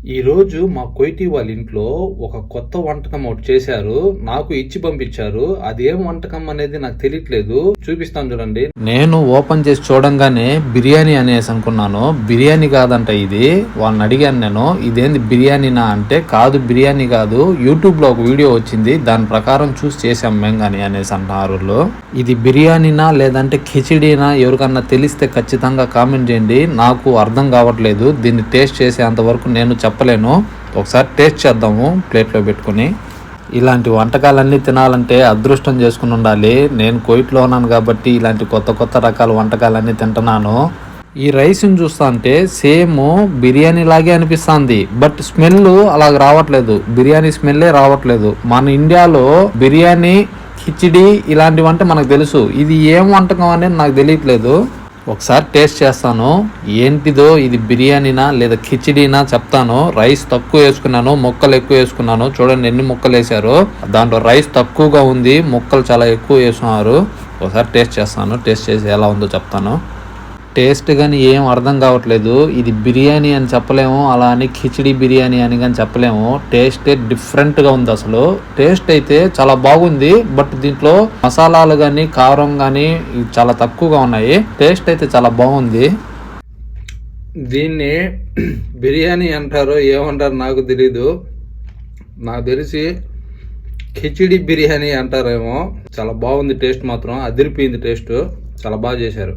ఈ రోజు మా కోయిటి వాళ్ళ ఇంట్లో ఒక కొత్త వంటకం ఒకటి చేశారు. నాకు ఇచ్చి పంపించారు. అది ఏం వంటకం అనేది నాకు తెలియట్లేదు. చూపిస్తాను చూడండి. నేను ఓపెన్ చేసి చూడంగానే బిర్యానీ అనేసి అనుకున్నాను. బిర్యానీ కాదంట ఇది. వాళ్ళని అడిగాను నేను, ఇదేంది బిర్యానీనా అంటే, కాదు బిర్యానీ కాదు, యూట్యూబ్ లో ఒక వీడియో వచ్చింది, దాని ప్రకారం చూసి చేసాం మేము గాని అనేసి అంటున్నారు. ఇది బిర్యానీనా లేదంటే ఖిచిడీనా ఎవరికన్నా తెలిస్తే ఖచ్చితంగా కామెంట్ చేయండి. నాకు అర్థం కావట్లేదు. దీన్ని టేస్ట్ చేసేంత వరకు నేను చెప్పలేను. ఒకసారి టేస్ట్ చేద్దాము ప్లేట్లో పెట్టుకుని. ఇలాంటి వంటకాలన్నీ తినాలంటే అదృష్టం చేసుకుని ఉండాలి. నేను కోయిట్లో ఉన్నాను కాబట్టి ఇలాంటి కొత్త కొత్త రకాల వంటకాలన్నీ తింటున్నాను. ఈ రైస్ని చూస్తా అంటే సేమ్ బిర్యానీ లాగే అనిపిస్తుంది, బట్ స్మెల్ అలాగ రావట్లేదు. బిర్యానీ స్మెల్లే రావట్లేదు. మన ఇండియాలో బిర్యానీ, కిచిడి ఇలాంటివంటే మనకు తెలుసు. ఇది ఏం వంటకం అనేది నాకు తెలియట్లేదు. ఒకసారి టేస్ట్ చేస్తాను. ఏంటిదో ఇది బిర్యానీనా లేదా కిచిడీనా చెప్తాను. రైస్ తక్కువ వేసుకున్నాను, ముక్కలు ఎక్కువ వేసుకున్నాను. చూడండి ఎన్ని ముక్కలు వేసారు. దాంట్లో రైస్ తక్కువగా ఉంది, ముక్కలు చాలా ఎక్కువ వేసుకున్నారు. ఒకసారి టేస్ట్ చేస్తాను. టేస్ట్ చేసి ఎలా ఉందో చెప్తాను. టేస్ట్ కానీ ఏం అర్థం కావట్లేదు. ఇది బిర్యానీ అని చెప్పలేము, అలా అని కిచిడి బిర్యానీ అని కానీ చెప్పలేము. టేస్టే డిఫరెంట్గా ఉంది. అసలు టేస్ట్ అయితే చాలా బాగుంది, బట్ దీంట్లో మసాలాలు కానీ కారం కానీ చాలా తక్కువగా ఉన్నాయి. టేస్ట్ అయితే చాలా బాగుంది. దీన్ని బిర్యానీ అంటారో ఏమంటారో నాకు తెలీదు. నాకు తెలిసి కిచిడి బిర్యానీ అంటారేమో. చాలా బాగుంది. టేస్ట్ మాత్రం అదిరిపోయింది. టేస్ట్ చాలా బాగా చేశారు.